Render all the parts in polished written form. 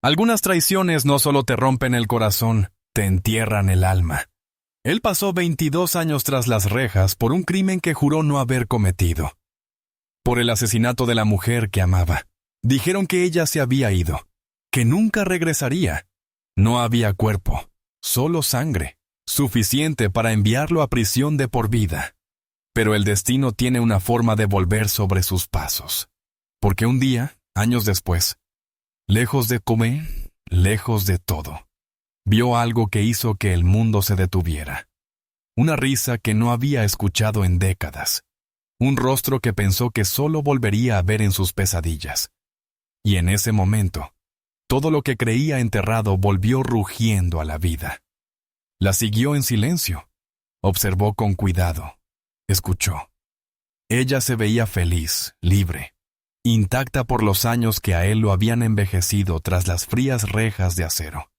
Algunas traiciones no solo te rompen el corazón, te entierran el alma. Él pasó 22 años tras las rejas por un crimen que juró no haber cometido. Por el asesinato de la mujer que amaba. Dijeron que ella se había ido, que nunca regresaría. No había cuerpo, solo sangre, suficiente para enviarlo a prisión de por vida. Pero el destino tiene una forma de volver sobre sus pasos. Porque un día, años después, lejos de comer, lejos de todo, vio algo que hizo que el mundo se detuviera. Una risa que no había escuchado en décadas. Un rostro que pensó que solo volvería a ver en sus pesadillas. Y en ese momento, todo lo que creía enterrado volvió rugiendo a la vida. La siguió en silencio. Observó con cuidado. Escuchó. Ella se veía feliz, libre, intacta por los años que a él lo habían envejecido tras las frías rejas de acero.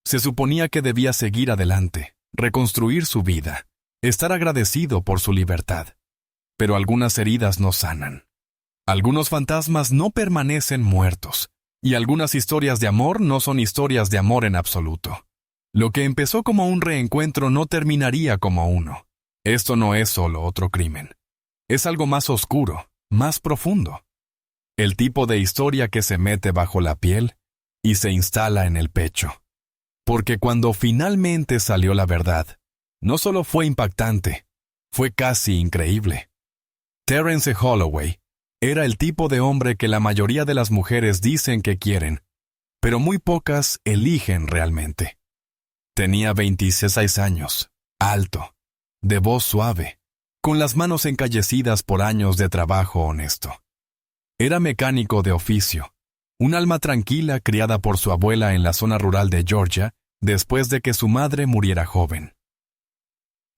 Se suponía que debía seguir adelante, reconstruir su vida, estar agradecido por su libertad. Pero algunas heridas no sanan. Algunos fantasmas no permanecen muertos, y algunas historias de amor no son historias de amor en absoluto. Lo que empezó como un reencuentro no terminaría como uno. Esto no es solo otro crimen. Es algo más oscuro, más profundo. El tipo de historia que se mete bajo la piel y se instala en el pecho. Porque cuando finalmente salió la verdad, no solo fue impactante, fue casi increíble. Terence Holloway era el tipo de hombre que la mayoría de las mujeres dicen que quieren, pero muy pocas eligen realmente. Tenía 26 años, alto, de voz suave, con las manos encallecidas por años de trabajo honesto. Era mecánico de oficio, un alma tranquila criada por su abuela en la zona rural de Georgia después de que su madre muriera joven.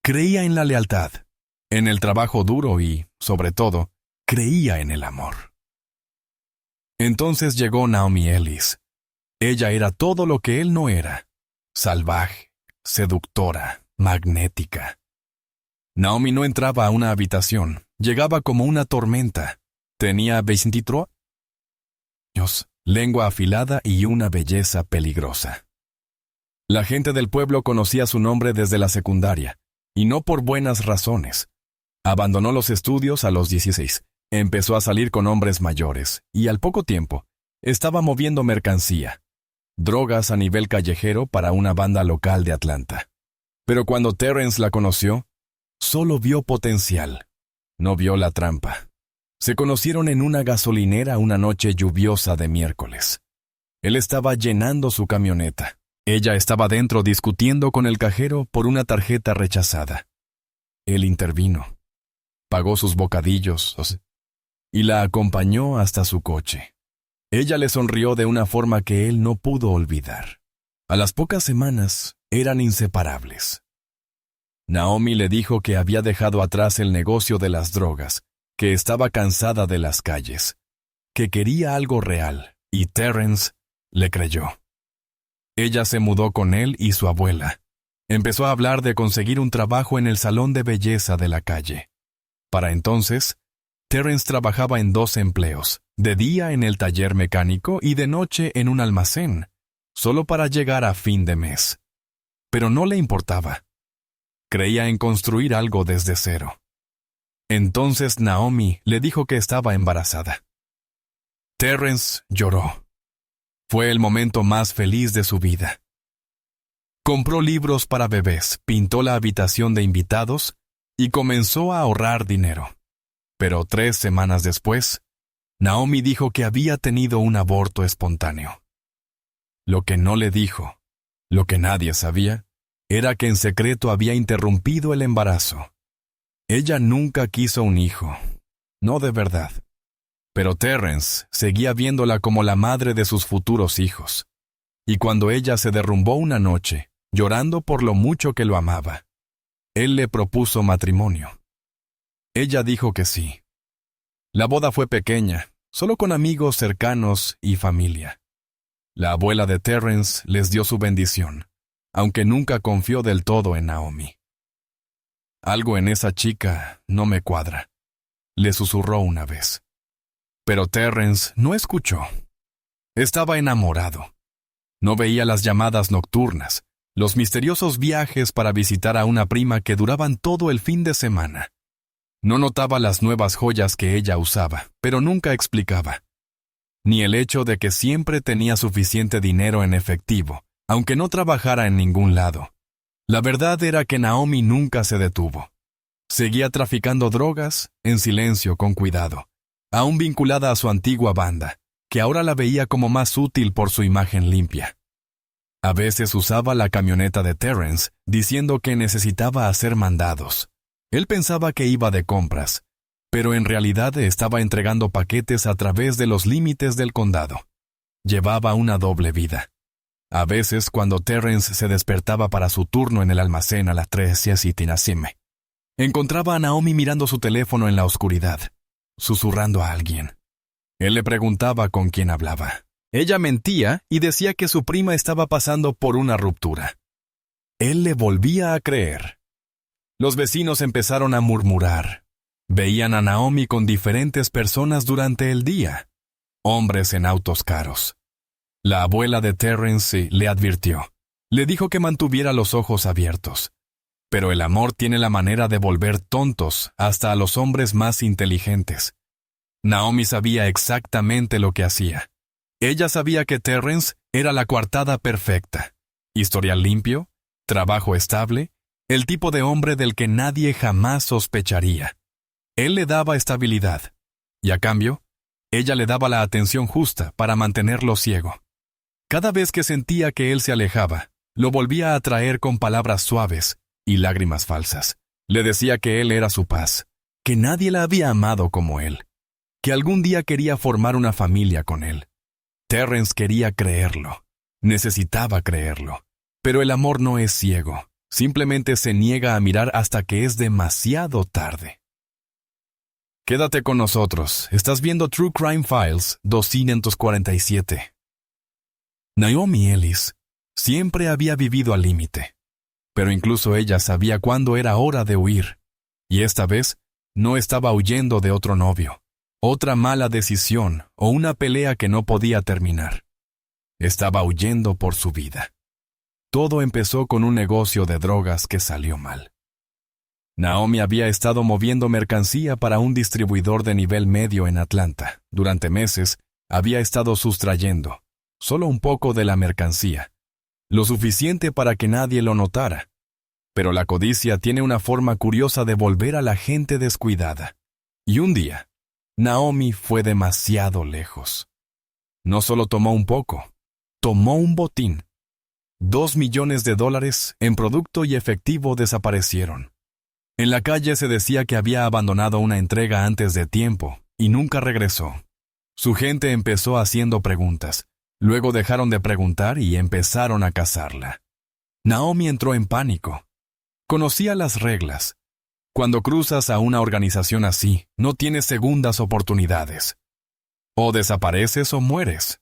Creía en la lealtad, en el trabajo duro y, sobre todo, creía en el amor. Entonces llegó Naomi Ellis. Ella era todo lo que él no era: salvaje, seductora, magnética. Naomi no entraba a una habitación, llegaba como una tormenta. Tenía 23 años, lengua afilada y una belleza peligrosa. La gente del pueblo conocía su nombre desde la secundaria, y no por buenas razones. Abandonó los estudios a los 16, empezó a salir con hombres mayores, y al poco tiempo, estaba moviendo mercancía, drogas a nivel callejero para una banda local de Atlanta. Pero cuando Terence la conoció, solo vio potencial, no vio la trampa. Se conocieron en una gasolinera una noche lluviosa de miércoles. Él estaba llenando su camioneta. Ella estaba dentro discutiendo con el cajero por una tarjeta rechazada. Él intervino. Pagó sus bocadillos y la acompañó hasta su coche. Ella le sonrió de una forma que él no pudo olvidar. A las pocas semanas eran inseparables. Naomi le dijo que había dejado atrás el negocio de las drogas, que estaba cansada de las calles, que quería algo real, y Terence le creyó. Ella se mudó con él y su abuela. Empezó a hablar de conseguir un trabajo en el salón de belleza de la calle. Para entonces, Terence trabajaba en 2 empleos, de día en el taller mecánico y de noche en un almacén, solo para llegar a fin de mes. Pero no le importaba. Creía en construir algo desde cero. Entonces Naomi le dijo que estaba embarazada. Terence lloró. Fue el momento más feliz de su vida. Compró libros para bebés, pintó la habitación de invitados y comenzó a ahorrar dinero. Pero 3 semanas después, Naomi dijo que había tenido un aborto espontáneo. Lo que no le dijo, lo que nadie sabía, era que en secreto había interrumpido el embarazo. Ella nunca quiso un hijo, no de verdad. Pero Terence seguía viéndola como la madre de sus futuros hijos. Y cuando ella se derrumbó una noche, llorando por lo mucho que lo amaba, él le propuso matrimonio. Ella dijo que sí. La boda fue pequeña, solo con amigos cercanos y familia. La abuela de Terence les dio su bendición, aunque nunca confió del todo en Naomi. Algo en esa chica no me cuadra, le susurró una vez. Pero Terence no escuchó. Estaba enamorado. No veía las llamadas nocturnas, los misteriosos viajes para visitar a una prima que duraban todo el fin de semana. No notaba las nuevas joyas que ella usaba, pero nunca explicaba. Ni el hecho de que siempre tenía suficiente dinero en efectivo, aunque no trabajara en ningún lado. La verdad era que Naomi nunca se detuvo. Seguía traficando drogas, en silencio, con cuidado, aún vinculada a su antigua banda, que ahora la veía como más útil por su imagen limpia. A veces usaba la camioneta de Terrence, diciendo que necesitaba hacer mandados. Él pensaba que iba de compras, pero en realidad estaba entregando paquetes a través de los límites del condado. Llevaba una doble vida. A veces, cuando Terrence se despertaba para su turno en el almacén a las 3 y Tinasime, encontraba a Naomi mirando su teléfono en la oscuridad, susurrando a alguien. Él le preguntaba con quién hablaba. Ella mentía y decía que su prima estaba pasando por una ruptura. Él le volvía a creer. Los vecinos empezaron a murmurar. Veían a Naomi con diferentes personas durante el día, hombres en autos caros. La abuela de Terrence le advirtió. Le dijo que mantuviera los ojos abiertos. Pero el amor tiene la manera de volver tontos hasta a los hombres más inteligentes. Naomi sabía exactamente lo que hacía. Ella sabía que Terrence era la coartada perfecta. Historial limpio, trabajo estable, el tipo de hombre del que nadie jamás sospecharía. Él le daba estabilidad, y a cambio, ella le daba la atención justa para mantenerlo ciego. Cada vez que sentía que él se alejaba, lo volvía a atraer con palabras suaves y lágrimas falsas. Le decía que él era su paz, que nadie la había amado como él, que algún día quería formar una familia con él. Terrence quería creerlo, necesitaba creerlo, pero el amor no es ciego, simplemente se niega a mirar hasta que es demasiado tarde. Quédate con nosotros, estás viendo True Crime Files 247. Naomi Ellis siempre había vivido al límite, pero incluso ella sabía cuándo era hora de huir, y esta vez no estaba huyendo de otro novio, otra mala decisión o una pelea que no podía terminar. Estaba huyendo por su vida. Todo empezó con un negocio de drogas que salió mal. Naomi había estado moviendo mercancía para un distribuidor de nivel medio en Atlanta. Durante meses, había estado sustrayendo solo un poco de la mercancía, lo suficiente para que nadie lo notara. Pero la codicia tiene una forma curiosa de volver a la gente descuidada. Y un día, Naomi fue demasiado lejos. No solo tomó un poco, tomó un botín. $2 millones en producto y efectivo desaparecieron. En la calle se decía que había abandonado una entrega antes de tiempo y nunca regresó. Su gente empezó haciendo preguntas, luego dejaron de preguntar y empezaron a cazarla. Naomi entró en pánico. Conocía las reglas. Cuando cruzas a una organización así, no tienes segundas oportunidades. O desapareces o mueres.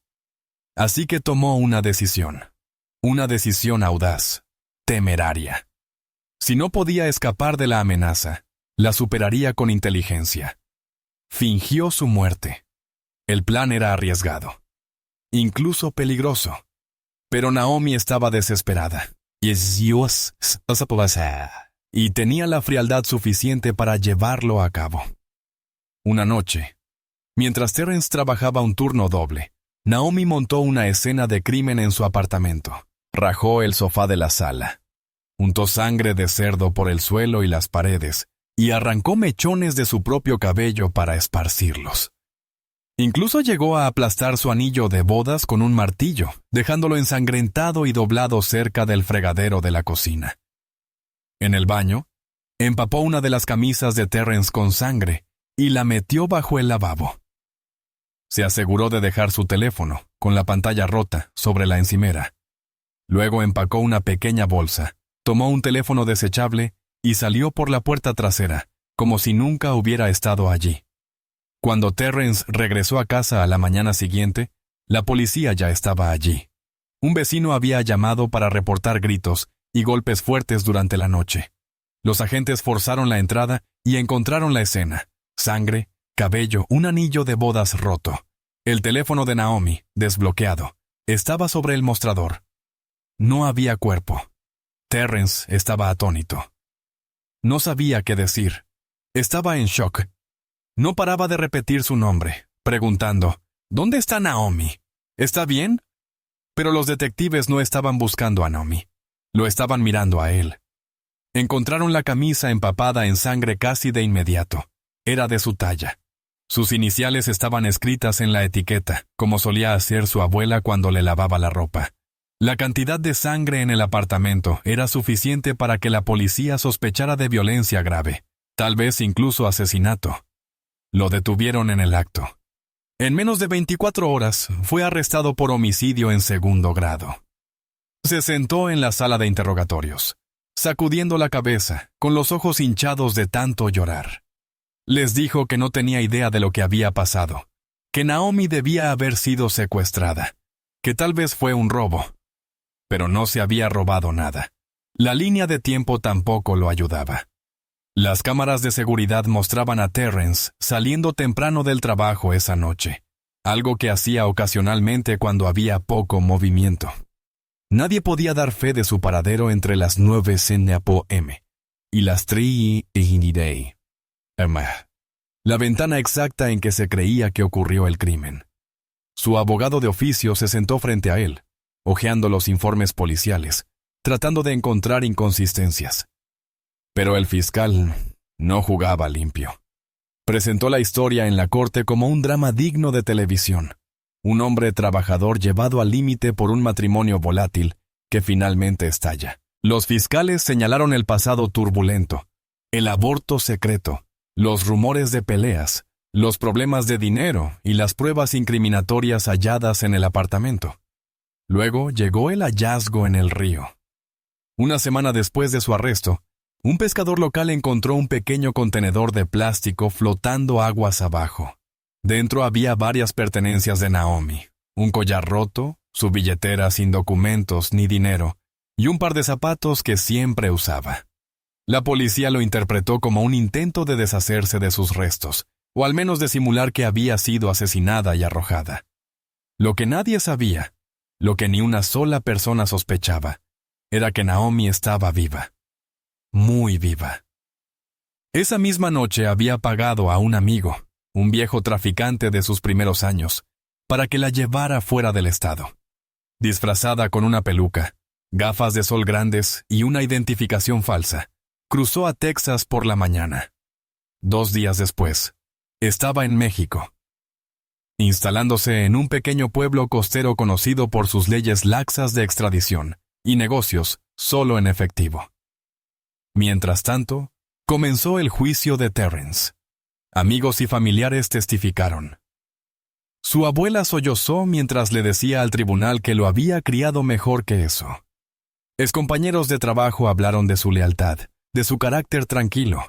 Así que tomó una decisión audaz, temeraria. Si no podía escapar de la amenaza, la superaría con inteligencia. Fingió su muerte. El plan era arriesgado, incluso peligroso. Pero Naomi estaba desesperada. Y tenía la frialdad suficiente para llevarlo a cabo. Una noche, mientras Terrence trabajaba un turno doble, Naomi montó una escena de crimen en su apartamento. Rajó el sofá de la sala. Untó sangre de cerdo por el suelo y las paredes, y arrancó mechones de su propio cabello para esparcirlos. Incluso llegó a aplastar su anillo de bodas con un martillo, dejándolo ensangrentado y doblado cerca del fregadero de la cocina. En el baño, empapó una de las camisas de Terrence con sangre y la metió bajo el lavabo. Se aseguró de dejar su teléfono, con la pantalla rota, sobre la encimera. Luego empacó una pequeña bolsa, tomó un teléfono desechable y salió por la puerta trasera, como si nunca hubiera estado allí. Cuando Terrence regresó a casa a la mañana siguiente, la policía ya estaba allí. Un vecino había llamado para reportar gritos y golpes fuertes durante la noche. Los agentes forzaron la entrada y encontraron la escena: sangre, cabello, un anillo de bodas roto, el teléfono de Naomi desbloqueado, estaba sobre el mostrador. No había cuerpo. Terrence estaba atónito. No sabía qué decir. Estaba en shock. No paraba de repetir su nombre, preguntando, ¿dónde está Naomi? ¿Está bien? Pero los detectives no estaban buscando a Naomi. Lo estaban mirando a él. Encontraron la camisa empapada en sangre casi de inmediato. Era de su talla. Sus iniciales estaban escritas en la etiqueta, como solía hacer su abuela cuando le lavaba la ropa. La cantidad de sangre en el apartamento era suficiente para que la policía sospechara de violencia grave, tal vez incluso asesinato. Lo detuvieron en el acto. En menos de 24 horas fue arrestado por homicidio en segundo grado. Se sentó en la sala de interrogatorios, sacudiendo la cabeza, con los ojos hinchados de tanto llorar. Les dijo que no tenía idea de lo que había pasado, que Naomi debía haber sido secuestrada, que tal vez fue un robo. Pero no se había robado nada. La línea de tiempo tampoco lo ayudaba. Las cámaras de seguridad mostraban a Terrence saliendo temprano del trabajo esa noche, algo que hacía ocasionalmente cuando había poco movimiento. Nadie podía dar fe de su paradero entre las 9 p.m. y las 3 a.m. La ventana exacta en que se creía que ocurrió el crimen. Su abogado de oficio se sentó frente a él, hojeando los informes policiales, tratando de encontrar inconsistencias. Pero el fiscal no jugaba limpio. Presentó la historia en la corte como un drama digno de televisión. Un hombre trabajador llevado al límite por un matrimonio volátil que finalmente estalla. Los fiscales señalaron el pasado turbulento, el aborto secreto, los rumores de peleas, los problemas de dinero y las pruebas incriminatorias halladas en el apartamento. Luego llegó el hallazgo en el río. Una semana después de su arresto, un pescador local encontró un pequeño contenedor de plástico flotando aguas abajo. Dentro había varias pertenencias de Naomi, un collar roto, su billetera sin documentos ni dinero, y un par de zapatos que siempre usaba. La policía lo interpretó como un intento de deshacerse de sus restos, o al menos de simular que había sido asesinada y arrojada. Lo que nadie sabía, lo que ni una sola persona sospechaba, era que Naomi estaba viva. Muy viva. Esa misma noche había pagado a un amigo, un viejo traficante de sus primeros años, para que la llevara fuera del estado. Disfrazada con una peluca, gafas de sol grandes y una identificación falsa, cruzó a Texas por la mañana. 2 días después, estaba en México, instalándose en un pequeño pueblo costero conocido por sus leyes laxas de extradición y negocios solo en efectivo. Mientras tanto, comenzó el juicio de Terrence. Amigos y familiares testificaron. Su abuela sollozó mientras le decía al tribunal que lo había criado mejor que eso. Excompañeros de trabajo hablaron de su lealtad, de su carácter tranquilo.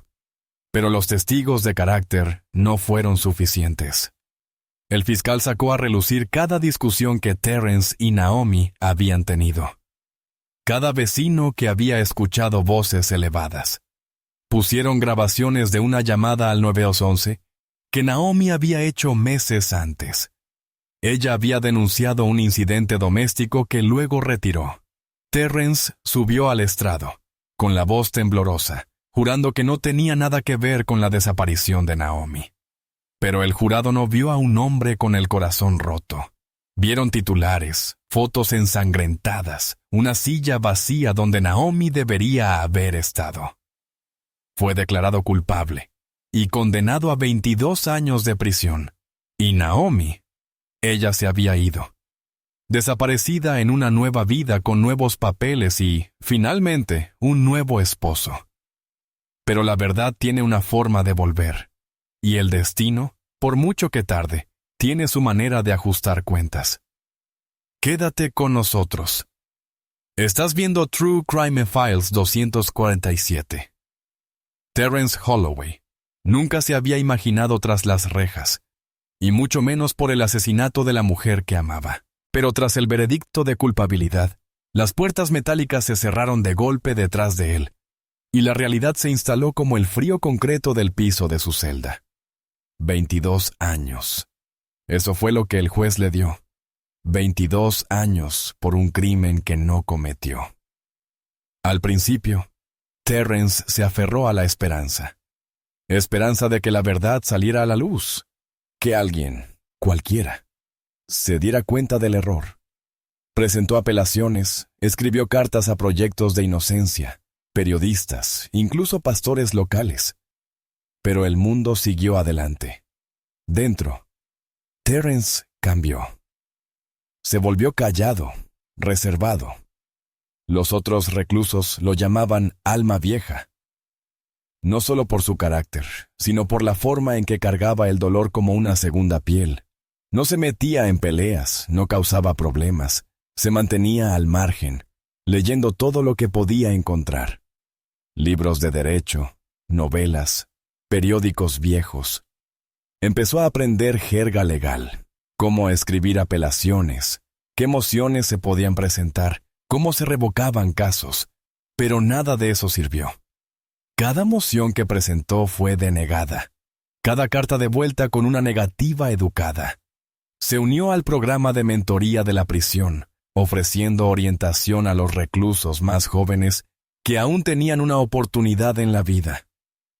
Pero los testigos de carácter no fueron suficientes. El fiscal sacó a relucir cada discusión que Terrence y Naomi habían tenido. Cada vecino que había escuchado voces elevadas. Pusieron grabaciones de una llamada al 911 que Naomi había hecho meses antes. Ella había denunciado un incidente doméstico que luego retiró. Terrence subió al estrado, con la voz temblorosa, jurando que no tenía nada que ver con la desaparición de Naomi. Pero el jurado no vio a un hombre con el corazón roto. Vieron titulares, fotos ensangrentadas, una silla vacía donde Naomi debería haber estado. Fue declarado culpable y condenado a 22 años de prisión. Y Naomi, ella se había ido. Desaparecida en una nueva vida con nuevos papeles y, finalmente, un nuevo esposo. Pero la verdad tiene una forma de volver. Y el destino, por mucho que tarde, tiene su manera de ajustar cuentas. Quédate con nosotros. Estás viendo True Crime Files 247. Terrence Holloway nunca se había imaginado tras las rejas, y mucho menos por el asesinato de la mujer que amaba. Pero tras el veredicto de culpabilidad, las puertas metálicas se cerraron de golpe detrás de él, y la realidad se instaló como el frío concreto del piso de su celda. 22 años. Eso fue lo que el juez le dio. 22 años por un crimen que no cometió. Al principio, Terrence se aferró a la esperanza. Esperanza de que la verdad saliera a la luz, que alguien, cualquiera, se diera cuenta del error. Presentó apelaciones, escribió cartas a proyectos de inocencia, periodistas, incluso pastores locales. Pero el mundo siguió adelante. Dentro, Terrence cambió. Se volvió callado, reservado. Los otros reclusos lo llamaban alma vieja. No solo por su carácter, sino por la forma en que cargaba el dolor como una segunda piel. No se metía en peleas, no causaba problemas, se mantenía al margen, leyendo todo lo que podía encontrar. Libros de derecho, novelas, periódicos viejos. Empezó a aprender jerga legal, cómo escribir apelaciones, qué mociones se podían presentar, cómo se revocaban casos, pero nada de eso sirvió. Cada moción que presentó fue denegada, cada carta de vuelta con una negativa educada. Se unió al programa de mentoría de la prisión, ofreciendo orientación a los reclusos más jóvenes que aún tenían una oportunidad en la vida.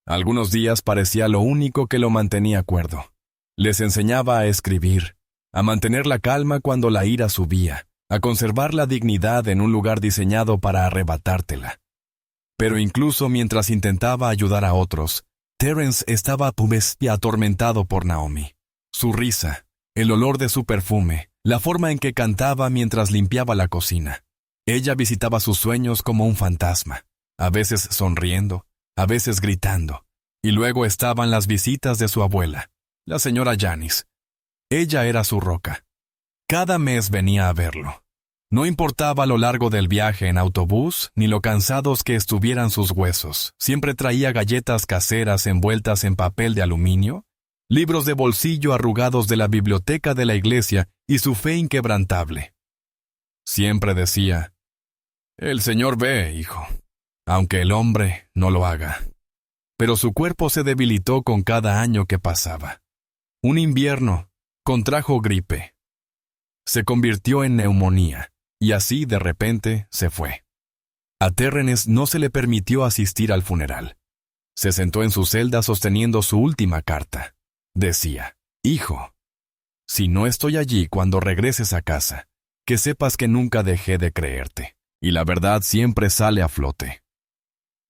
Algunos días parecía lo único que lo mantenía cuerdo. Les enseñaba a escribir, a mantener la calma cuando la ira subía, a conservar la dignidad en un lugar diseñado para arrebatártela. Pero incluso mientras intentaba ayudar a otros, Terrence estaba atormentado por Naomi. Su risa, el olor de su perfume, la forma en que cantaba mientras limpiaba la cocina. Ella visitaba sus sueños como un fantasma, a veces sonriendo, a veces gritando. Y luego estaban las visitas de su abuela, la señora Janice. Ella era su roca. Cada mes venía a verlo. No importaba lo largo del viaje en autobús ni lo cansados que estuvieran sus huesos. Siempre traía galletas caseras envueltas en papel de aluminio, libros de bolsillo arrugados de la biblioteca de la iglesia y su fe inquebrantable. Siempre decía: «El Señor ve, hijo, aunque el hombre no lo haga». Pero su cuerpo se debilitó con cada año que pasaba. Un invierno, contrajo gripe. Se convirtió en neumonía, y así de repente se fue. A Terrence no se le permitió asistir al funeral. Se sentó en su celda sosteniendo su última carta. Decía: «Hijo, si no estoy allí cuando regreses a casa, que sepas que nunca dejé de creerte, y la verdad siempre sale a flote».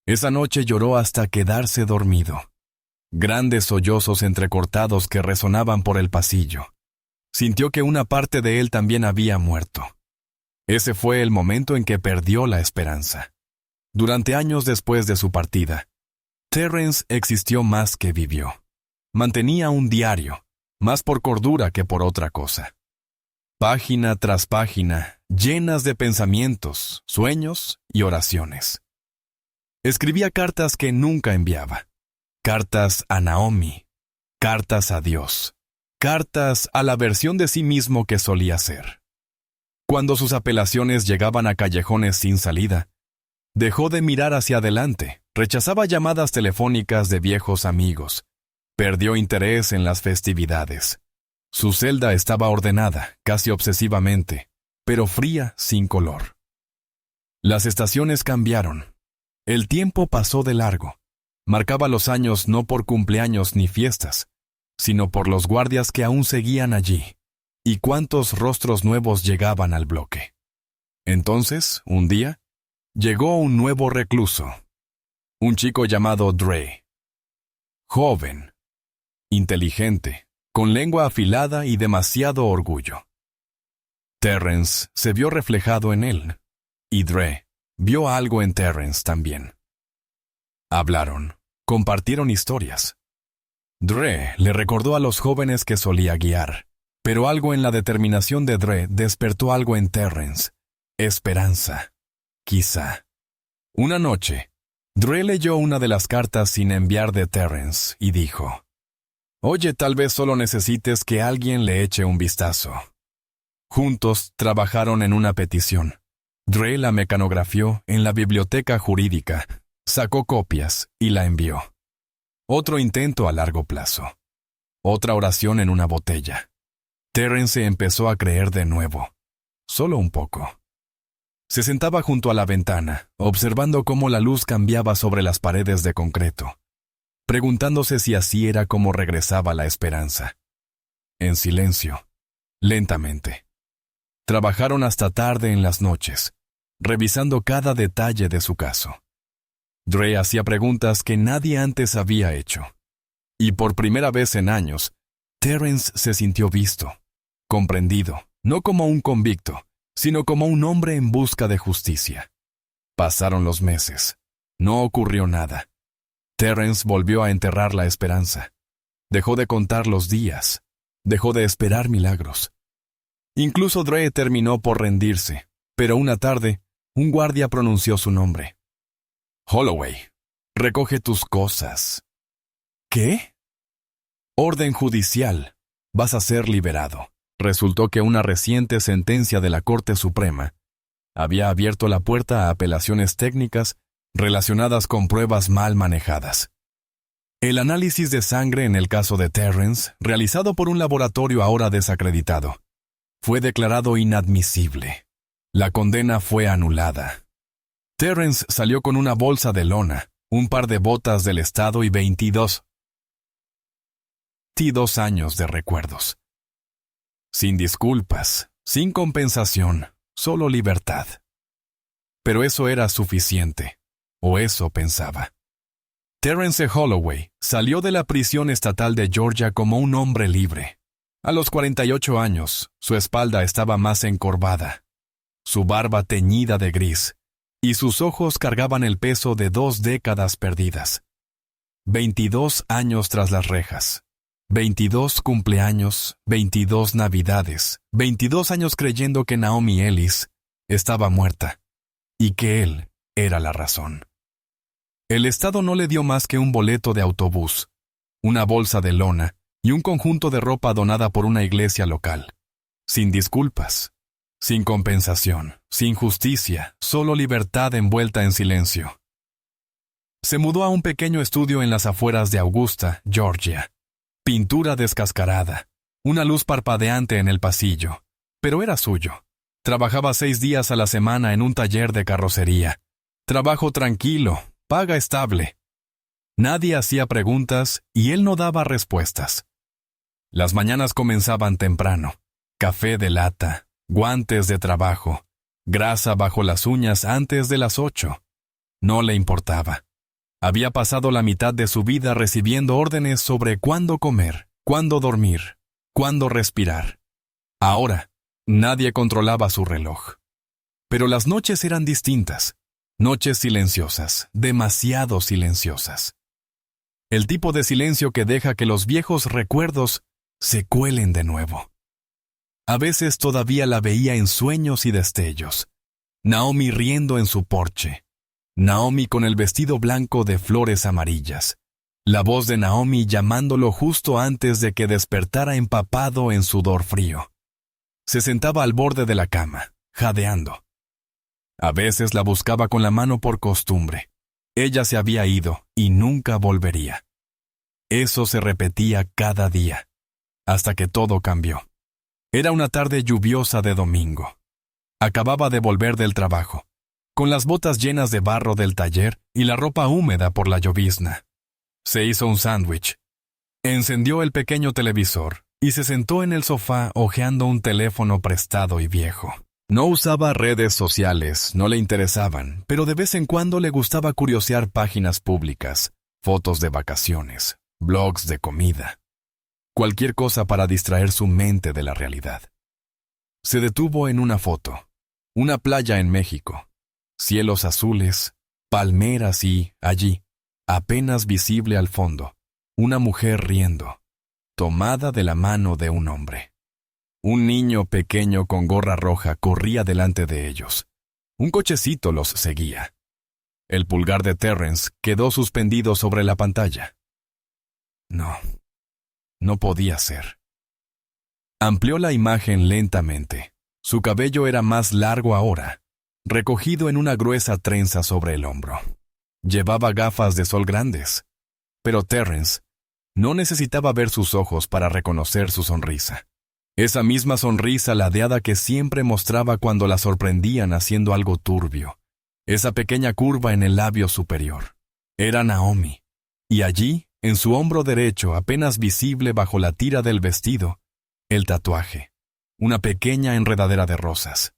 Esa noche lloró hasta quedarse dormido. Grandes sollozos entrecortados que resonaban por el pasillo. Sintió que una parte de él también había muerto. Ese fue el momento en que perdió la esperanza. Durante años después de su partida, Terrence existió más que vivió. Mantenía un diario, más por cordura que por otra cosa. Página tras página, llenas de pensamientos, sueños y oraciones. Escribía cartas que nunca enviaba. Cartas a Naomi, cartas a Dios, cartas a la versión de sí mismo que solía ser. Cuando sus apelaciones llegaban a callejones sin salida, dejó de mirar hacia adelante, rechazaba llamadas telefónicas de viejos amigos, perdió interés en las festividades. Su celda estaba ordenada, casi obsesivamente, pero fría sin color. Las estaciones cambiaron. El tiempo pasó de largo. Marcaba los años no por cumpleaños ni fiestas, sino por los guardias que aún seguían allí, y cuántos rostros nuevos llegaban al bloque. Entonces, un día, llegó un nuevo recluso, un chico llamado Dre. Joven, inteligente, con lengua afilada y demasiado orgullo. Terrence se vio reflejado en él, y Dre vio algo en Terrence también. Hablaron, compartieron historias. Dre le recordó a los jóvenes que solía guiar, pero algo en la determinación de Dre despertó algo en Terrence. Esperanza, quizá. Una noche, Dre leyó una de las cartas sin enviar de Terrence y dijo: «Oye, tal vez solo necesites que alguien le eche un vistazo». Juntos trabajaron en una petición. Dre la mecanografió en la biblioteca jurídica, sacó copias y la envió. Otro intento a largo plazo. Otra oración en una botella. Terrence empezó a creer de nuevo, solo un poco. Se sentaba junto a la ventana, observando cómo la luz cambiaba sobre las paredes de concreto, preguntándose si así era como regresaba la esperanza. En silencio, lentamente. Trabajaron hasta tarde en las noches, revisando cada detalle de su caso. Dre hacía preguntas que nadie antes había hecho. Y por primera vez en años, Terrence se sintió visto, comprendido, no como un convicto, sino como un hombre en busca de justicia. Pasaron los meses. No ocurrió nada. Terrence volvió a enterrar la esperanza. Dejó de contar los días. Dejó de esperar milagros. Incluso Dre terminó por rendirse, pero una tarde, un guardia pronunció su nombre. Holloway, recoge tus cosas. ¿Qué? Orden judicial. Vas a ser liberado. Resultó que una reciente sentencia de la Corte Suprema había abierto la puerta a apelaciones técnicas relacionadas con pruebas mal manejadas. El análisis de sangre en el caso de Terrence, realizado por un laboratorio ahora desacreditado, fue declarado inadmisible. La condena fue anulada. Terrence salió con una bolsa de lona, un par de botas del Estado y 22 años de recuerdos. Sin disculpas, sin compensación, solo libertad. Pero eso era suficiente, o eso pensaba. Terrence Holloway salió de la prisión estatal de Georgia como un hombre libre. A los 48 años, su espalda estaba más encorvada, su barba teñida de gris, y sus ojos cargaban el peso de 2 décadas perdidas. 22 años tras las rejas. 22 cumpleaños, 22 navidades, 22 años creyendo que Naomi Ellis estaba muerta, y que él era la razón. El Estado no le dio más que un boleto de autobús, una bolsa de lona y un conjunto de ropa donada por una iglesia local. Sin disculpas, sin compensación, sin justicia, solo libertad envuelta en silencio. Se mudó a un pequeño estudio en las afueras de Augusta, Georgia. Pintura descascarada, una luz parpadeante en el pasillo, pero era suyo. Trabajaba 6 días a la semana en un taller de carrocería. Trabajo tranquilo, paga estable. Nadie hacía preguntas y él no daba respuestas. Las mañanas comenzaban temprano. Café de lata, guantes de trabajo, grasa bajo las uñas antes de las 8. No le importaba. Había pasado la mitad de su vida recibiendo órdenes sobre cuándo comer, cuándo dormir, cuándo respirar. Ahora, nadie controlaba su reloj. Pero las noches eran distintas. Noches silenciosas, demasiado silenciosas. El tipo de silencio que deja que los viejos recuerdos se cuelen de nuevo. A veces todavía la veía en sueños y destellos. Naomi riendo en su porche. Naomi con el vestido blanco de flores amarillas. La voz de Naomi llamándolo justo antes de que despertara empapado en sudor frío. Se sentaba al borde de la cama, jadeando. A veces la buscaba con la mano por costumbre. Ella se había ido y nunca volvería. Eso se repetía cada día, hasta que todo cambió. Era una tarde lluviosa de domingo. Acababa de volver del trabajo, con las botas llenas de barro del taller y la ropa húmeda por la llovizna. Se hizo un sándwich. Encendió el pequeño televisor y se sentó en el sofá hojeando un teléfono prestado y viejo. No usaba redes sociales, no le interesaban, pero de vez en cuando le gustaba curiosear páginas públicas, fotos de vacaciones, blogs de comida. Cualquier cosa para distraer su mente de la realidad. Se detuvo en una foto. Una playa en México. Cielos azules, palmeras y, allí, apenas visible al fondo, una mujer riendo, tomada de la mano de un hombre. Un niño pequeño con gorra roja corría delante de ellos. Un cochecito los seguía. El pulgar de Terrence quedó suspendido sobre la pantalla. No podía ser. Amplió la imagen lentamente. Su cabello era más largo ahora, recogido en una gruesa trenza sobre el hombro. Llevaba gafas de sol grandes, pero Terrence no necesitaba ver sus ojos para reconocer su sonrisa. Esa misma sonrisa ladeada que siempre mostraba cuando la sorprendían haciendo algo turbio. Esa pequeña curva en el labio superior. Era Naomi. Y allí, en su hombro derecho, apenas visible bajo la tira del vestido, el tatuaje. Una pequeña enredadera de rosas.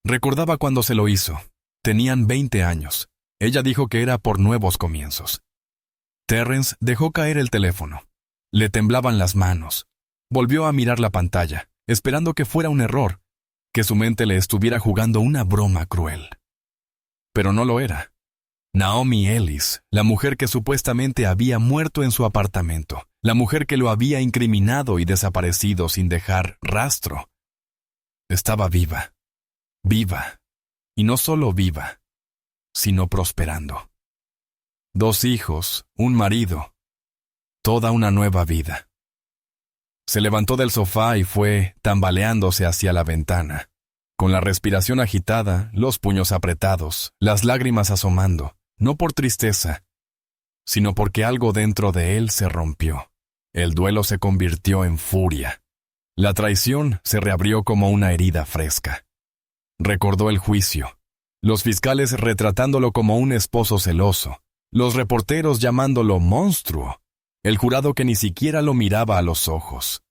Recordaba cuando se lo hizo. Tenían 20 años. Ella dijo que era por nuevos comienzos. Terrence dejó caer el teléfono. Le temblaban las manos. Volvió a mirar la pantalla, esperando que fuera un error, que su mente le estuviera jugando una broma cruel. Pero no lo era. Naomi Ellis, la mujer que supuestamente había muerto en su apartamento, la mujer que lo había incriminado y desaparecido sin dejar rastro, estaba viva. Viva. Y no solo viva, sino prosperando. 2 hijos, un marido, toda una nueva vida. Se levantó del sofá y fue tambaleándose hacia la ventana, con la respiración agitada, los puños apretados, las lágrimas asomando, no por tristeza, sino porque algo dentro de él se rompió. El duelo se convirtió en furia. La traición se reabrió como una herida fresca. Recordó el juicio, los fiscales retratándolo como un esposo celoso, los reporteros llamándolo monstruo, el jurado que ni siquiera lo miraba a los ojos.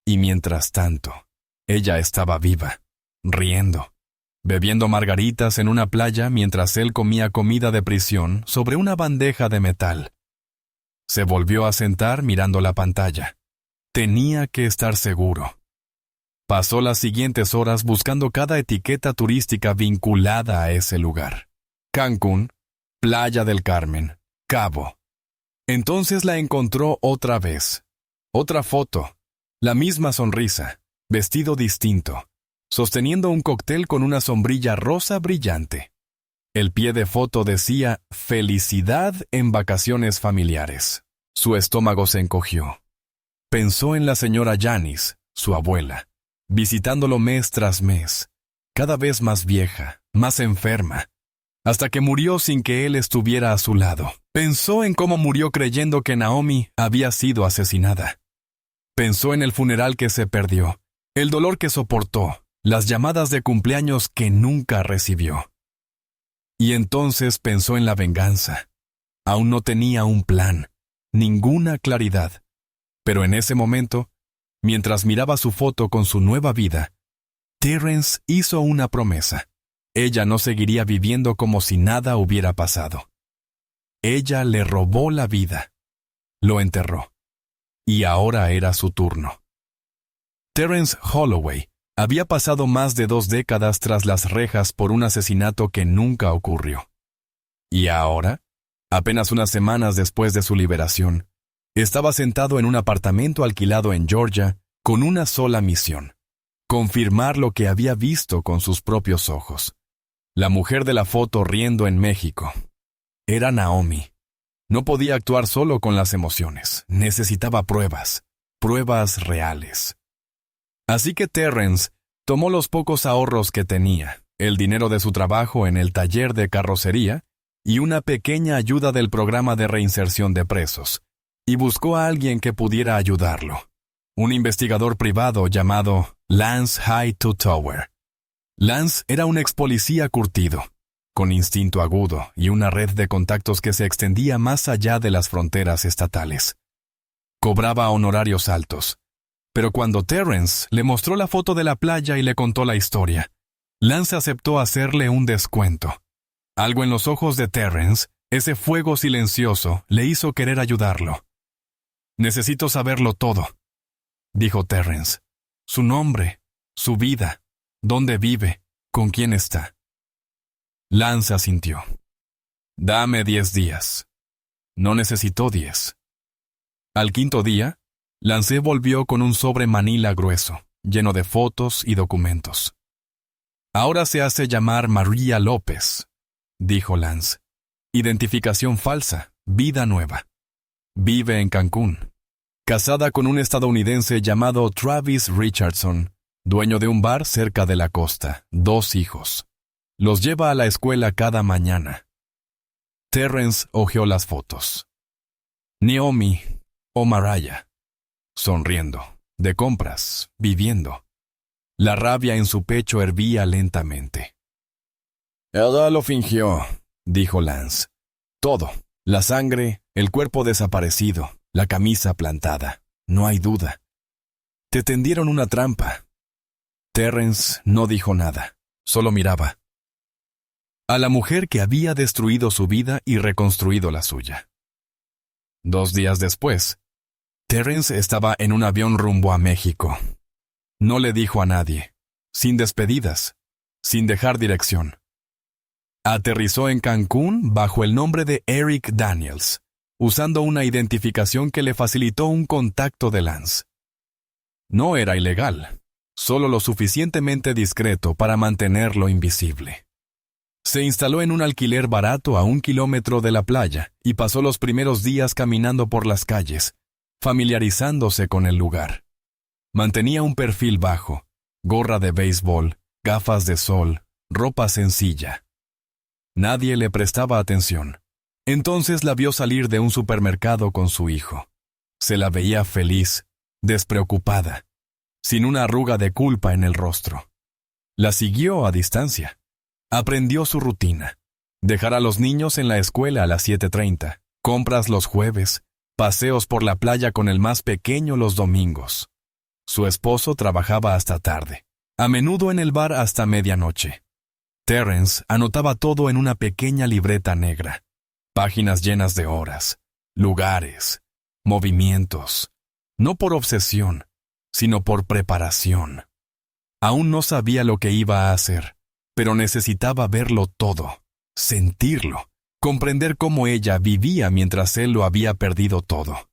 Y mientras tanto, ella estaba viva, riendo, bebiendo margaritas en una playa mientras él comía comida de prisión sobre una bandeja de metal. Se volvió a sentar mirando la pantalla. Tenía que estar seguro. Pasó las siguientes horas buscando cada etiqueta turística vinculada a ese lugar. Cancún, Playa del Carmen, Cabo. Entonces la encontró otra vez. Otra foto. La misma sonrisa, vestido distinto, sosteniendo un cóctel con una sombrilla rosa brillante. El pie de foto decía «Felicidad en vacaciones familiares». Su estómago se encogió. Pensó en la señora Janice, su abuela, visitándolo mes tras mes, cada vez más vieja, más enferma, hasta que murió sin que él estuviera a su lado. Pensó en cómo murió creyendo que Naomi había sido asesinada. Pensó en el funeral que se perdió, el dolor que soportó, las llamadas de cumpleaños que nunca recibió. Y entonces pensó en la venganza. Aún no tenía un plan, ninguna claridad. Pero en ese momento, mientras miraba su foto con su nueva vida, Terrence hizo una promesa. Ella no seguiría viviendo como si nada hubiera pasado. Ella le robó la vida. Lo enterró. Y ahora era su turno. Terrence Holloway había pasado más de 2 décadas tras las rejas por un asesinato que nunca ocurrió. Y ahora, apenas unas semanas después de su liberación, estaba sentado en un apartamento alquilado en Georgia con una sola misión: confirmar lo que había visto con sus propios ojos. La mujer de la foto riendo en México. Era Naomi. No podía actuar solo con las emociones. Necesitaba pruebas. Pruebas reales. Así que Terrence tomó los pocos ahorros que tenía, el dinero de su trabajo en el taller de carrocería y una pequeña ayuda del programa de reinserción de presos, y buscó a alguien que pudiera ayudarlo. Un investigador privado llamado Lance Hightower. Lance era un ex policía curtido, con instinto agudo y una red de contactos que se extendía más allá de las fronteras estatales. Cobraba honorarios altos, pero cuando Terrence le mostró la foto de la playa y le contó la historia, Lance aceptó hacerle un descuento. Algo en los ojos de Terrence, ese fuego silencioso, le hizo querer ayudarlo. «Necesito saberlo todo», dijo Terrence. «Su nombre, su vida, dónde vive, con quién está». Lance asintió. «Dame 10 días». No necesitó 10. Al 5.º día, Lance volvió con un sobre manila grueso, lleno de fotos y documentos. «Ahora se hace llamar María López», dijo Lance. «Identificación falsa, vida nueva. Vive en Cancún. Casada con un estadounidense llamado Travis Richardson, dueño de un bar cerca de la costa, 2 hijos. Los lleva a la escuela cada mañana». Terrence hojeó las fotos. Naomi o Mariah, sonriendo, de compras, viviendo. La rabia en su pecho hervía lentamente. «Ella lo fingió», dijo Lance. «Todo. La sangre, el cuerpo desaparecido, la camisa plantada. No hay duda. Te tendieron una trampa». Terrence no dijo nada, solo miraba a la mujer que había destruido su vida y reconstruido la suya. 2 días después, Terrence estaba en un avión rumbo a México. No le dijo a nadie, sin despedidas, sin dejar dirección. Aterrizó en Cancún bajo el nombre de Eric Daniels, usando una identificación que le facilitó un contacto de Lance. No era ilegal, solo lo suficientemente discreto para mantenerlo invisible. Se instaló en un alquiler barato a 1 kilómetro de la playa y pasó los primeros días caminando por las calles, familiarizándose con el lugar. Mantenía un perfil bajo, gorra de béisbol, gafas de sol, ropa sencilla. Nadie le prestaba atención. Entonces la vio salir de un supermercado con su hijo. Se la veía feliz, despreocupada, sin una arruga de culpa en el rostro. La siguió a distancia. Aprendió su rutina. Dejar a los niños en la escuela a las 7:30, compras los jueves, paseos por la playa con el más pequeño los domingos. Su esposo trabajaba hasta tarde, a menudo en el bar hasta medianoche. Terrence anotaba todo en una pequeña libreta negra, páginas llenas de horas, lugares, movimientos, no por obsesión, sino por preparación. Aún no sabía lo que iba a hacer, pero necesitaba verlo todo, sentirlo, comprender cómo ella vivía mientras él lo había perdido todo.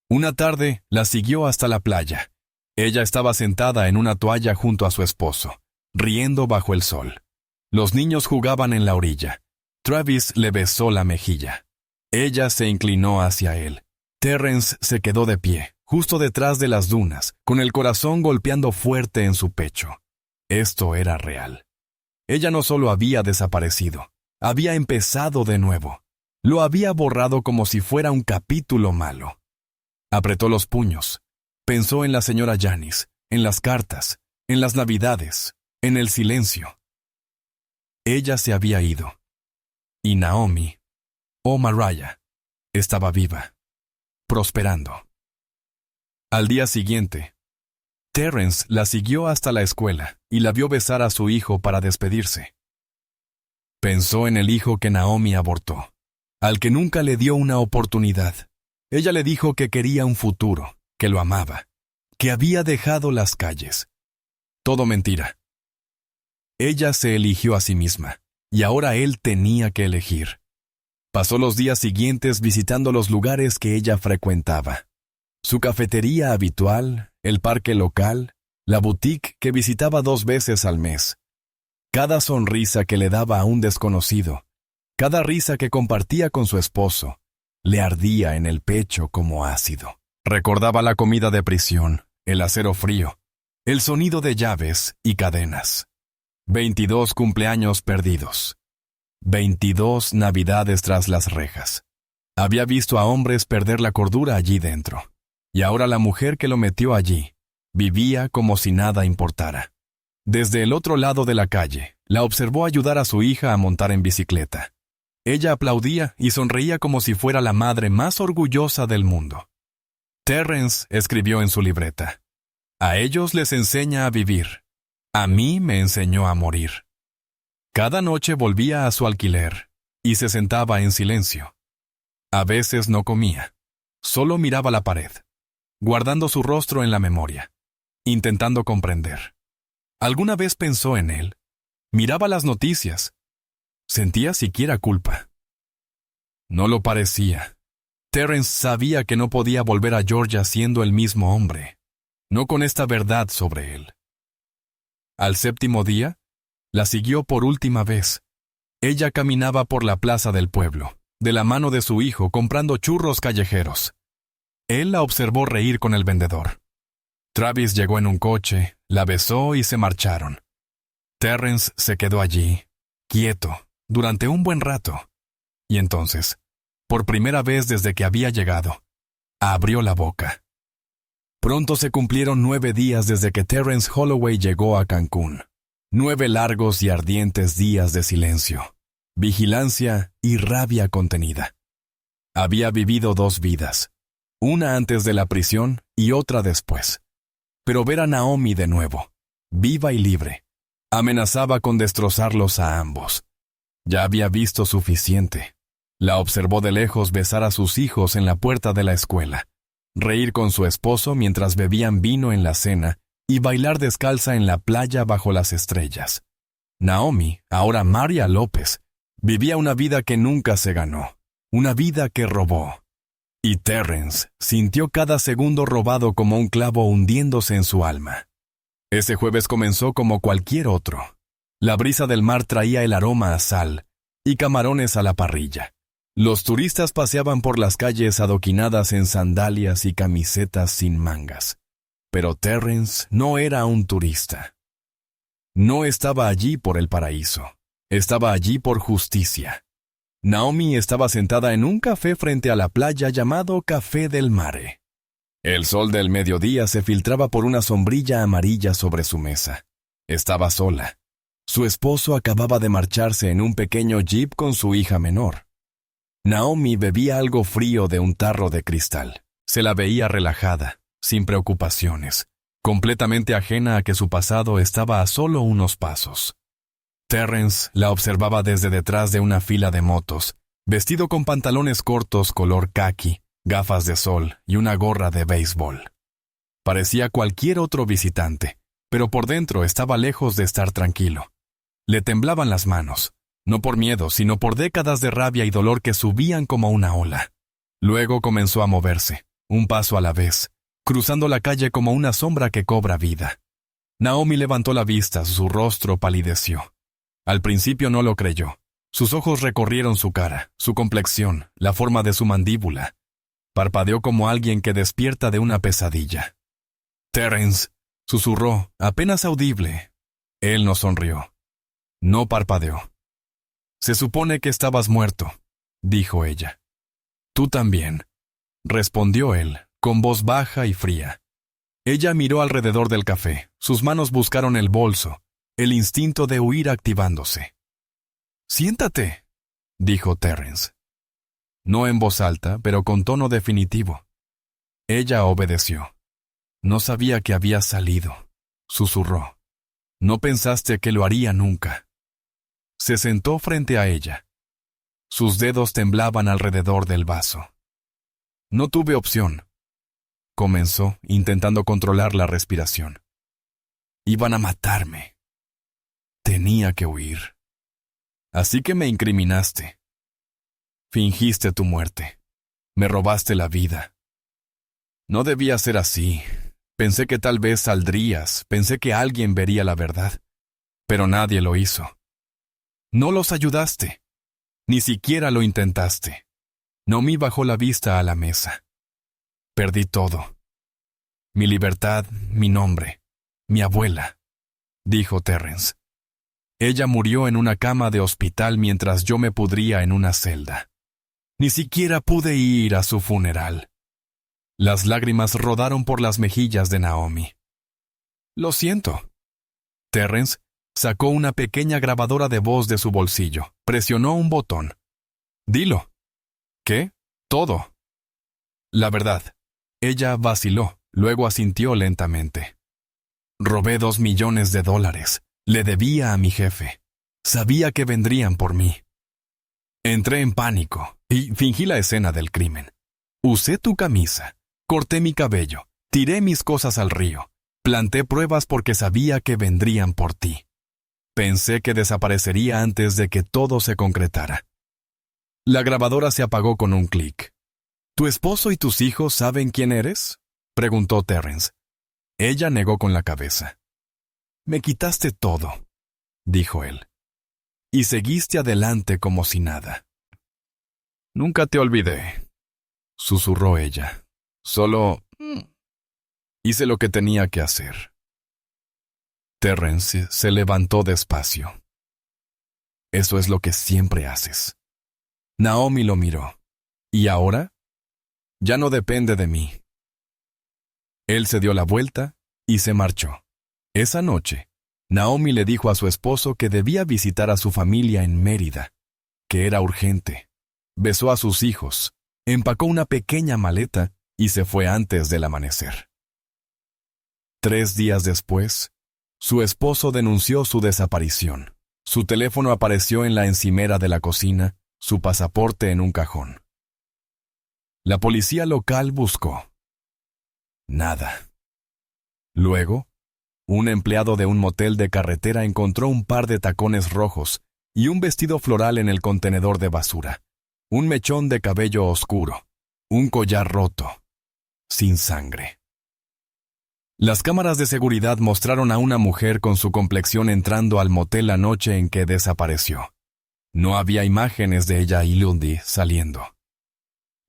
Una tarde la siguió hasta la playa. Ella estaba sentada en una toalla junto a su esposo, riendo bajo el sol. Los niños jugaban en la orilla. Travis le besó la mejilla. Ella se inclinó hacia él. Terrence se quedó de pie, justo detrás de las dunas, con el corazón golpeando fuerte en su pecho. Esto era real. Ella no solo había desaparecido, había empezado de nuevo. Lo había borrado como si fuera un capítulo malo. Apretó los puños. Pensó en la señora Janice, en las cartas, en las navidades, en el silencio. Ella se había ido. Y Naomi, o Mariah, estaba viva, prosperando. Al día siguiente, Terrence la siguió hasta la escuela y la vio besar a su hijo para despedirse. Pensó en el hijo que Naomi abortó, al que nunca le dio una oportunidad. Ella le dijo que quería un futuro, que lo amaba, que había dejado las calles. Todo mentira. Ella se eligió a sí misma, y ahora él tenía que elegir. Pasó los días siguientes visitando los lugares que ella frecuentaba. Su cafetería habitual, el parque local, la boutique que visitaba 2 veces al mes. Cada sonrisa que le daba a un desconocido, cada risa que compartía con su esposo, le ardía en el pecho como ácido. Recordaba la comida de prisión, el acero frío, el sonido de llaves y cadenas. 22 cumpleaños perdidos. 22 navidades tras las rejas. Había visto a hombres perder la cordura allí dentro. Y ahora la mujer que lo metió allí vivía como si nada importara. Desde el otro lado de la calle, la observó ayudar a su hija a montar en bicicleta. Ella aplaudía y sonreía como si fuera la madre más orgullosa del mundo. Terrence escribió en su libreta: «A ellos les enseña a vivir. A mí me enseñó a morir». Cada noche volvía a su alquiler y se sentaba en silencio. A veces no comía, solo miraba la pared, guardando su rostro en la memoria, intentando comprender. ¿Alguna vez pensó en él? Miraba las noticias. ¿Sentía siquiera culpa? No lo parecía. Terrence sabía que no podía volver a Georgia siendo el mismo hombre, no con esta verdad sobre él. Al 7º día, la siguió por última vez. Ella caminaba por la plaza del pueblo, de la mano de su hijo comprando churros callejeros. Él la observó reír con el vendedor. Travis llegó en un coche, la besó y se marcharon. Terrence se quedó allí, quieto, durante un buen rato. Y entonces, por primera vez desde que había llegado, abrió la boca. Pronto se cumplieron 9 días desde que Terence Holloway llegó a Cancún. 9 largos y ardientes días de silencio, vigilancia y rabia contenida. Había vivido 2 vidas, una antes de la prisión y otra después. Pero ver a Naomi de nuevo, viva y libre, amenazaba con destrozarlos a ambos. Ya había visto suficiente. La observó de lejos besar a sus hijos en la puerta de la escuela, reír con su esposo mientras bebían vino en la cena y bailar descalza en la playa bajo las estrellas. Naomi, ahora Maria López, vivía una vida que nunca se ganó, una vida que robó. Y Terence sintió cada segundo robado como un clavo hundiéndose en su alma. Ese jueves comenzó como cualquier otro. La brisa del mar traía el aroma a sal y camarones a la parrilla. Los turistas paseaban por las calles adoquinadas en sandalias y camisetas sin mangas. Pero Terence no era un turista. No estaba allí por el paraíso. Estaba allí por justicia. Naomi estaba sentada en un café frente a la playa llamado Café del Mare. El sol del mediodía se filtraba por una sombrilla amarilla sobre su mesa. Estaba sola. Su esposo acababa de marcharse en un pequeño jeep con su hija menor. Naomi bebía algo frío de un tarro de cristal. Se la veía relajada, sin preocupaciones, completamente ajena a que su pasado estaba a solo unos pasos. Terence la observaba desde detrás de una fila de motos, vestido con pantalones cortos color caqui, gafas de sol y una gorra de béisbol. Parecía cualquier otro visitante, pero por dentro estaba lejos de estar tranquilo. Le temblaban las manos, no por miedo, sino por décadas de rabia y dolor que subían como una ola. Luego comenzó a moverse, un paso a la vez, cruzando la calle como una sombra que cobra vida. Naomi levantó la vista, su rostro palideció. Al principio no lo creyó. Sus ojos recorrieron su cara, su complexión, la forma de su mandíbula. Parpadeó como alguien que despierta de una pesadilla. «Terence», susurró, apenas audible. Él no sonrió. No parpadeó. «Se supone que estabas muerto», dijo ella. «Tú también», respondió él, con voz baja y fría. Ella miró alrededor del café. Sus manos buscaron el bolso, el instinto de huir activándose. «Siéntate», dijo Terence. No en voz alta, pero con tono definitivo. Ella obedeció. «No sabía que había salido», susurró. «No pensaste que lo haría nunca». Se sentó frente a ella. Sus dedos temblaban alrededor del vaso. «No tuve opción», comenzó, intentando controlar la respiración. «Iban a matarme. Tenía que huir. Así que me incriminaste. Fingiste tu muerte. Me robaste la vida. No debía ser así. Pensé que tal vez saldrías, pensé que alguien vería la verdad. Pero nadie lo hizo. No los ayudaste. Ni siquiera lo intentaste». Naomi bajó la vista a la mesa. «Perdí todo. Mi libertad, mi nombre, mi abuela», dijo Terence. «Ella murió en una cama de hospital mientras yo me pudría en una celda. Ni siquiera pude ir a su funeral». Las lágrimas rodaron por las mejillas de Naomi. «Lo siento». Terence sacó una pequeña grabadora de voz de su bolsillo. Presionó un botón. «Dilo». «¿Qué?» «Todo». «La verdad». Ella vaciló, luego asintió lentamente. «Robé $2 millones. Le debía a mi jefe. Sabía que vendrían por mí. Entré en pánico y fingí la escena del crimen. Usé tu camisa, corté mi cabello, tiré mis cosas al río, planté pruebas porque sabía que vendrían por ti. Pensé que desaparecería antes de que todo se concretara». La grabadora se apagó con un clic. «¿Tu esposo y tus hijos saben quién eres?», preguntó Terence. Ella negó con la cabeza. «Me quitaste todo», dijo él. «Y seguiste adelante como si nada». «Nunca te olvidé», susurró ella. «Solo hice lo que tenía que hacer». Terence se levantó despacio. «Eso es lo que siempre haces». Naomi lo miró. «¿Y ahora?» «Ya no depende de mí». Él se dio la vuelta y se marchó. Esa noche, Naomi le dijo a su esposo que debía visitar a su familia en Mérida, que era urgente. Besó a sus hijos, empacó una pequeña maleta y se fue antes del amanecer. 3 días después, su esposo denunció su desaparición. Su teléfono apareció en la encimera de la cocina, su pasaporte en un cajón. La policía local buscó. Nada. Luego, un empleado de un motel de carretera encontró un par de tacones rojos y un vestido floral en el contenedor de basura, un mechón de cabello oscuro, un collar roto, sin sangre. Las cámaras de seguridad mostraron a una mujer con su complexión entrando al motel la noche en que desapareció. No había imágenes de ella y Lundy saliendo.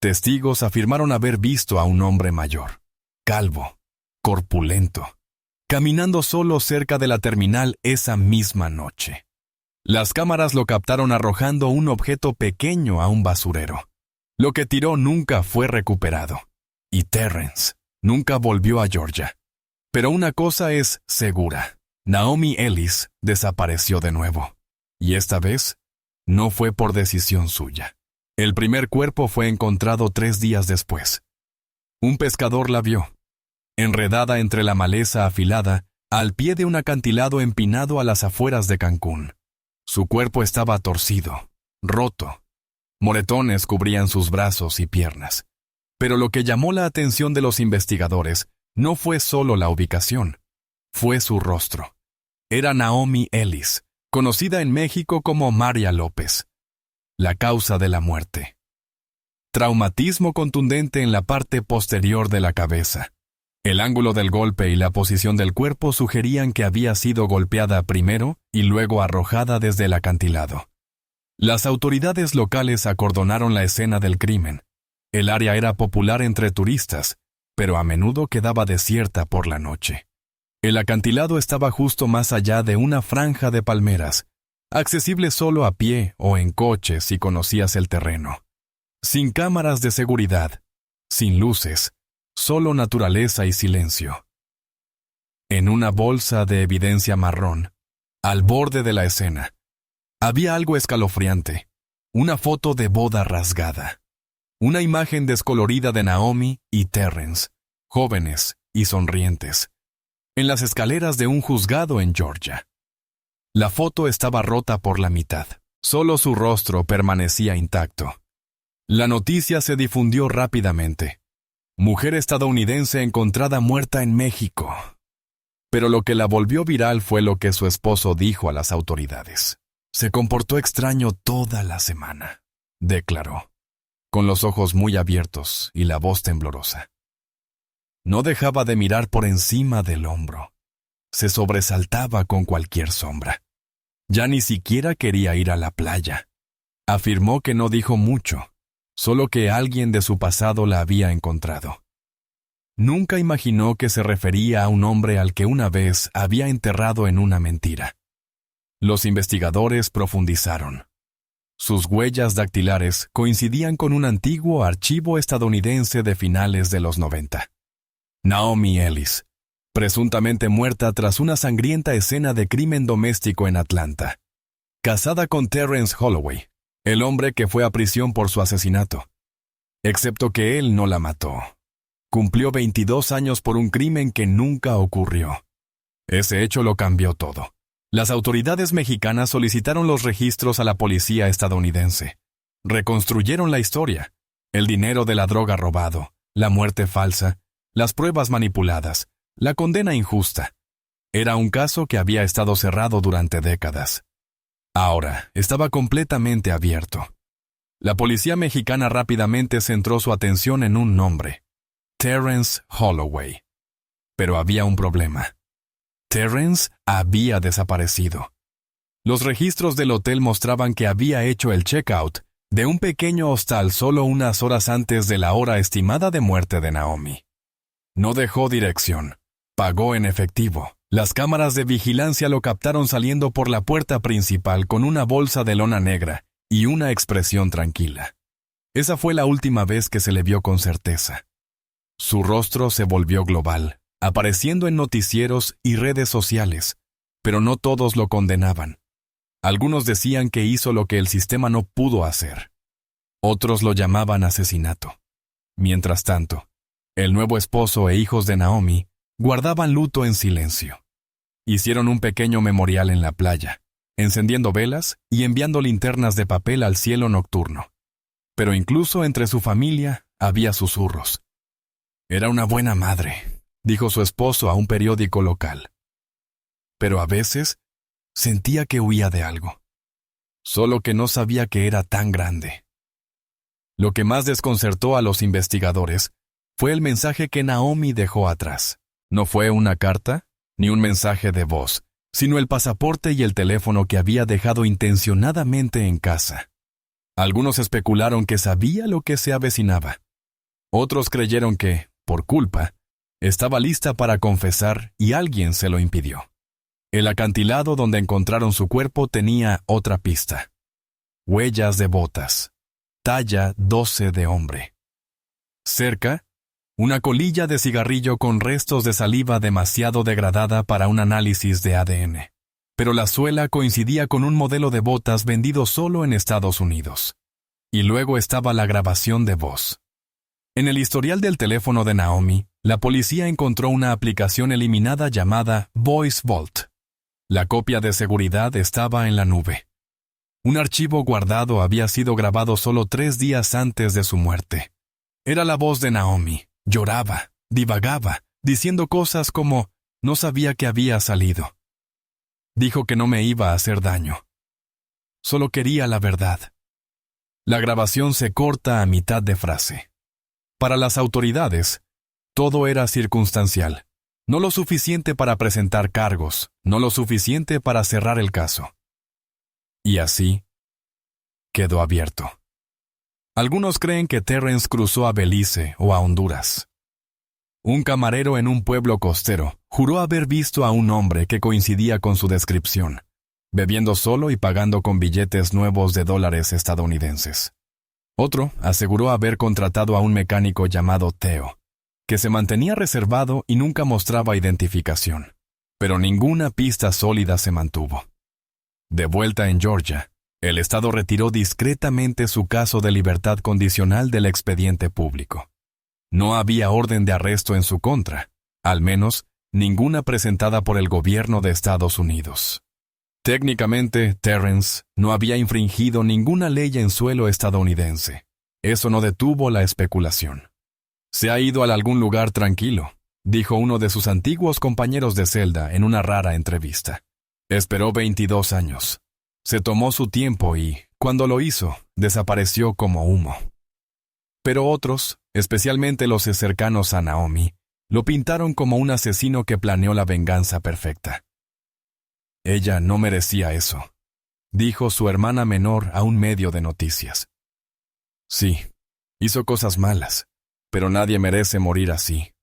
Testigos afirmaron haber visto a un hombre mayor, calvo, corpulento, caminando solo cerca de la terminal esa misma noche. Las cámaras lo captaron arrojando un objeto pequeño a un basurero. Lo que tiró nunca fue recuperado, y Terrence nunca volvió a Georgia. Pero una cosa es segura: Naomi Ellis desapareció de nuevo. Y esta vez, no fue por decisión suya. El primer cuerpo fue encontrado 3 días después. Un pescador la vio, enredada entre la maleza afilada, al pie de un acantilado empinado a las afueras de Cancún. Su cuerpo estaba torcido, roto. Moretones cubrían sus brazos y piernas. Pero lo que llamó la atención de los investigadores no fue solo la ubicación, fue su rostro. Era Naomi Ellis, conocida en México como María López. La causa de la muerte: traumatismo contundente en la parte posterior de la cabeza. El ángulo del golpe y la posición del cuerpo sugerían que había sido golpeada primero y luego arrojada desde el acantilado. Las autoridades locales acordonaron la escena del crimen. El área era popular entre turistas, pero a menudo quedaba desierta por la noche. El acantilado estaba justo más allá de una franja de palmeras, accesible solo a pie o en coche si conocías el terreno. Sin cámaras de seguridad, sin luces, solo naturaleza y silencio. En una bolsa de evidencia marrón, al borde de la escena, había algo escalofriante: una foto de boda rasgada. Una imagen descolorida de Naomi y Terrence, jóvenes y sonrientes, en las escaleras de un juzgado en Georgia. La foto estaba rota por la mitad. Solo su rostro permanecía intacto. La noticia se difundió rápidamente. Mujer estadounidense encontrada muerta en México. Pero lo que la volvió viral fue lo que su esposo dijo a las autoridades. Se comportó extraño toda la semana, declaró, con los ojos muy abiertos y la voz temblorosa. No dejaba de mirar por encima del hombro. Se sobresaltaba con cualquier sombra. Ya ni siquiera quería ir a la playa. Afirmó que no dijo mucho, solo que alguien de su pasado la había encontrado. Nunca imaginó que se refería a un hombre al que una vez había enterrado en una mentira. Los investigadores profundizaron. Sus huellas dactilares coincidían con un antiguo archivo estadounidense de finales de los 90. Naomi Ellis, presuntamente muerta tras una sangrienta escena de crimen doméstico en Atlanta. Casada con Terrence Holloway, el hombre que fue a prisión por su asesinato. Excepto que él no la mató. Cumplió 22 años por un crimen que nunca ocurrió. Ese hecho lo cambió todo. Las autoridades mexicanas solicitaron los registros a la policía estadounidense. Reconstruyeron la historia: el dinero de la droga robado, la muerte falsa, las pruebas manipuladas, la condena injusta. Era un caso que había estado cerrado durante décadas. Ahora estaba completamente abierto. La policía mexicana rápidamente centró su atención en un nombre: Terrence Holloway. Pero había un problema. Terrence había desaparecido. Los registros del hotel mostraban que había hecho el check-out de un pequeño hostal solo unas horas antes de la hora estimada de muerte de Naomi. No dejó dirección. Pagó en efectivo. Las cámaras de vigilancia lo captaron saliendo por la puerta principal con una bolsa de lona negra y una expresión tranquila. Esa fue la última vez que se le vio con certeza. Su rostro se volvió global, apareciendo en noticieros y redes sociales, pero no todos lo condenaban. Algunos decían que hizo lo que el sistema no pudo hacer. Otros lo llamaban asesinato. Mientras tanto, el nuevo esposo e hijos de Naomi guardaban luto en silencio. Hicieron un pequeño memorial en la playa, encendiendo velas y enviando linternas de papel al cielo nocturno. Pero incluso entre su familia había susurros. Era una buena madre, dijo su esposo a un periódico local. Pero a veces sentía que huía de algo, solo que no sabía que era tan grande. Lo que más desconcertó a los investigadores fue el mensaje que Naomi dejó atrás. No fue una carta ni un mensaje de voz, sino el pasaporte y el teléfono que había dejado intencionadamente en casa. Algunos especularon que sabía lo que se avecinaba. Otros creyeron que, por culpa, estaba lista para confesar y alguien se lo impidió. El acantilado donde encontraron su cuerpo tenía otra pista. Huellas de botas, talla 12 de hombre. Cerca, una colilla de cigarrillo con restos de saliva demasiado degradada para un análisis de ADN. Pero la suela coincidía con un modelo de botas vendido solo en Estados Unidos. Y luego estaba la grabación de voz. En el historial del teléfono de Naomi, la policía encontró una aplicación eliminada llamada Voice Vault. La copia de seguridad estaba en la nube. Un archivo guardado había sido grabado solo 3 días antes de su muerte. Era la voz de Naomi. Lloraba, divagaba, diciendo cosas como no sabía que había salido. Dijo que no me iba a hacer daño. Solo quería la verdad. La grabación se corta a mitad de frase. Para las autoridades, todo era circunstancial. No lo suficiente para presentar cargos, no lo suficiente para cerrar el caso. Y así, quedó abierto. Algunos creen que Terrence cruzó a Belice o a Honduras. Un camarero en un pueblo costero juró haber visto a un hombre que coincidía con su descripción, bebiendo solo y pagando con billetes nuevos de dólares estadounidenses. Otro aseguró haber contratado a un mecánico llamado Theo, que se mantenía reservado y nunca mostraba identificación, pero ninguna pista sólida se mantuvo. De vuelta en Georgia, el Estado retiró discretamente su caso de libertad condicional del expediente público. No había orden de arresto en su contra, al menos ninguna presentada por el gobierno de Estados Unidos. Técnicamente, Terrence no había infringido ninguna ley en suelo estadounidense. Eso no detuvo la especulación. «Se ha ido a algún lugar tranquilo», dijo uno de sus antiguos compañeros de celda en una rara entrevista. Esperó 22 años. Se tomó su tiempo y, cuando lo hizo, desapareció como humo. Pero otros, especialmente los cercanos a Naomi, lo pintaron como un asesino que planeó la venganza perfecta. «Ella no merecía eso», dijo su hermana menor a un medio de noticias. «Sí, hizo cosas malas, pero nadie merece morir así».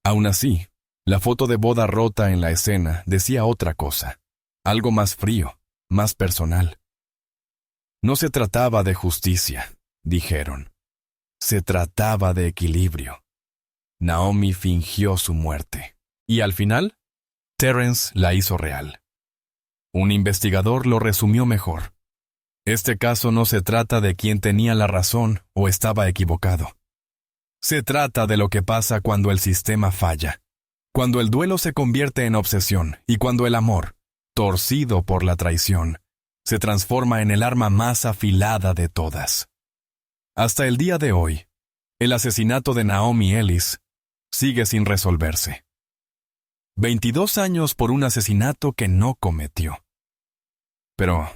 Aún así, la foto de boda rota en la escena decía otra cosa, algo más frío, más personal. No se trataba de justicia, dijeron. Se trataba de equilibrio. Naomi fingió su muerte. Y al final, Terrence la hizo real. Un investigador lo resumió mejor. Este caso no se trata de quién tenía la razón o estaba equivocado. Se trata de lo que pasa cuando el sistema falla, cuando el duelo se convierte en obsesión y cuando el amor, torcido por la traición, se transforma en el arma más afilada de todas. Hasta el día de hoy, el asesinato de Naomi Ellis sigue sin resolverse. 22 años por un asesinato que no cometió. Pero,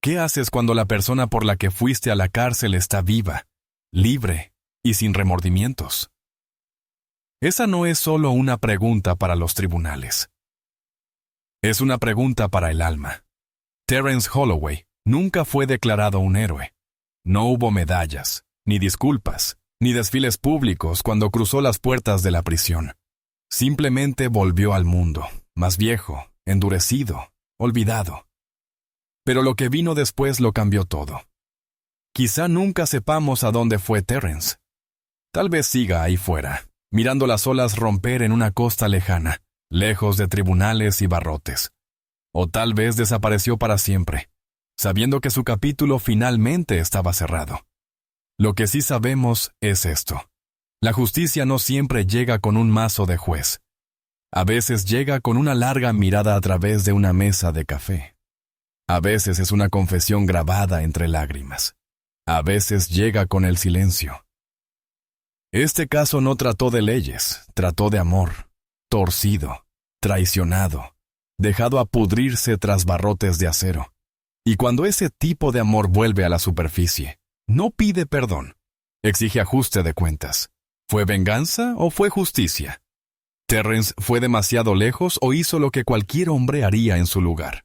¿qué haces cuando la persona por la que fuiste a la cárcel está viva, libre y sin remordimientos? Esa no es solo una pregunta para los tribunales. Es una pregunta para el alma. Terrence Holloway nunca fue declarado un héroe. No hubo medallas, ni disculpas, ni desfiles públicos cuando cruzó las puertas de la prisión. Simplemente volvió al mundo, más viejo, endurecido, olvidado. Pero lo que vino después lo cambió todo. Quizá nunca sepamos a dónde fue Terrence. Tal vez siga ahí fuera, mirando las olas romper en una costa lejana, lejos de tribunales y barrotes. O tal vez desapareció para siempre, sabiendo que su capítulo finalmente estaba cerrado. Lo que sí sabemos es esto. La justicia no siempre llega con un mazo de juez. A veces llega con una larga mirada a través de una mesa de café. A veces es una confesión grabada entre lágrimas. A veces llega con el silencio. Este caso no trató de leyes, trató de amor, torcido, traicionado, dejado a pudrirse tras barrotes de acero. Y cuando ese tipo de amor vuelve a la superficie, no pide perdón, exige ajuste de cuentas. ¿Fue venganza o fue justicia? ¿Terrence fue demasiado lejos o hizo lo que cualquier hombre haría en su lugar?